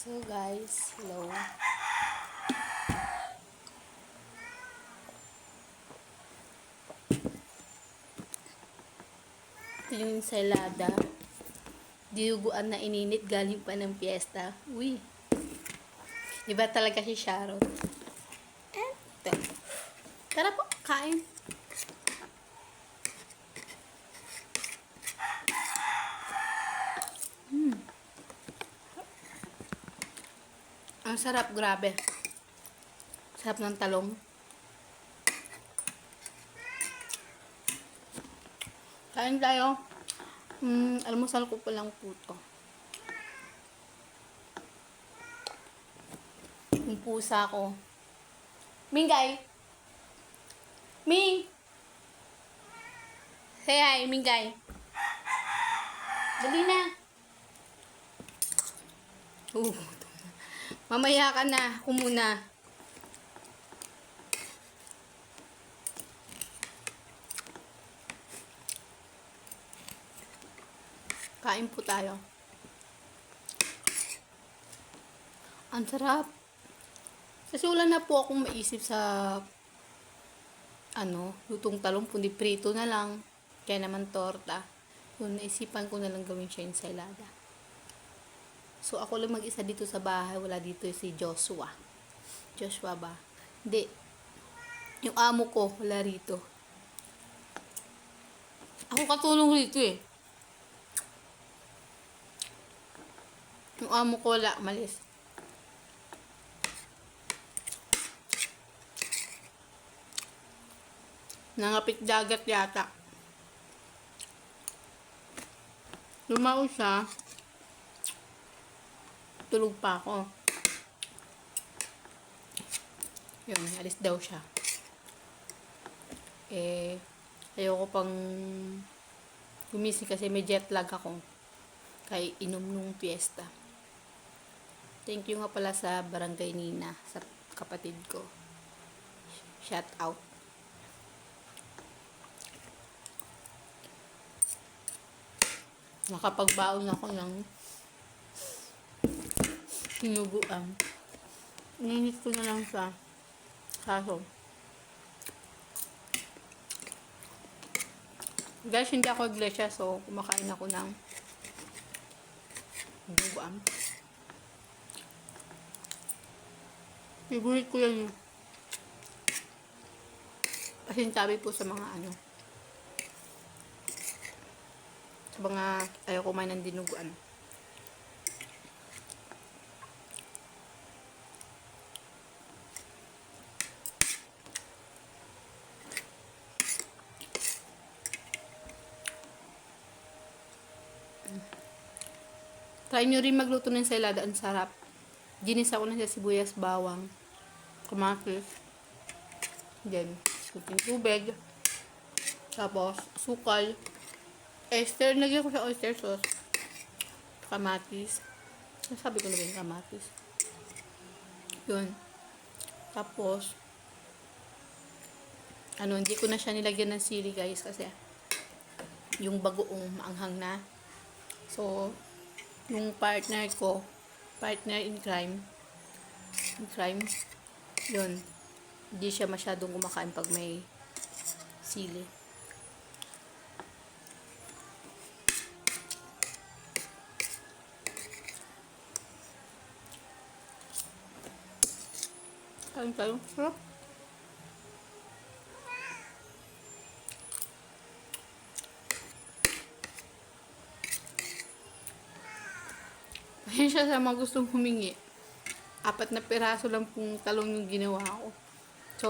So guys, hello. Ito yung ensalada. Dinuguan na ininit galing pa ng piyesta. Uy. Iba talaga si Sharon. And ito. Tara po, kain. Ang sarap, grabe. Sarap ng talong. Kain tayo. Almusal ko pa lang po to. Yung pusa ko. Mingay! Ming! Say hi, Mingay. Dali na. Mamaya ka na. Ako muna. Kain po tayo. Ang sarap. Kasi wala na po akong maisip sa lutong talong, kundi prito na lang. Kaya naman torta. Kung naisipan ko na lang gawin siya ensalada. So ako lang mag-isa dito sa bahay, wala dito si Joshua. Joshua ba? Hindi. Yung amo ko, wala rito. Ako katulong rito eh. Yung amo ko wala, malis. Nangapit dagat yata. Lumao siya. Tulog pa ako. Yun, alis daw siya. Ayoko pang gumising kasi may jet lag ako. Kaya inom nung piyesta. Thank you nga pala sa Barangay Nina, sa kapatid ko. Shout out. Nakapagbaon ako ng sinuguan. Ininit ko na lang sa kaso. Guys, hindi ako iglesia, so kumakain ako ng sinuguan. Favorite ko yan. Pasintabi po sa mga sa mga ayaw kumain ng dinuguan. Try nyo rin magluto ng ensalada, ang sarap. Ginisa ko na sa sibuyas, bawang, kamatis, then kunting tubig, tapos sukal, oyster, lagyan ko sa oyster sauce, kamatis, sabi ko na ba yung kamatis, yun, tapos hindi ko na siya nilagyan ng sili guys, kasi yung bagoong maanghang na. So yung partner ko, partner in crime, yun, hindi siya masyadong kumakain pag may sili. Kain tayo. Sarap. Ayun siya sa mga gustong humingi. 4 na piraso lang pong talong yung ginawa ko. So,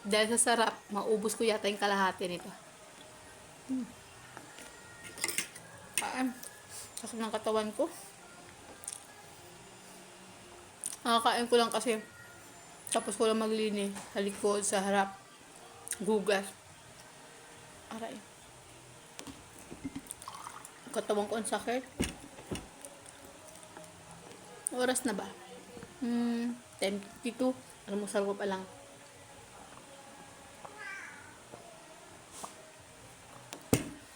dahil sa sarap, maubos ko yata yung kalahati nito. Kain. Sakit ng katawan ko. Nakakain ko lang kasi tapos ko lang maglinis sa likod, sa harap, gugas. Aray. Katawan ko ang sakit. Oras na ba? 10:52. Almusal ko pa lang.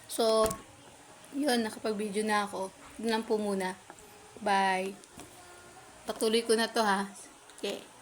So, yun, nakapag-video na ako. Yun lang po muna. Bye. Patuloy ko na to ha. Okay.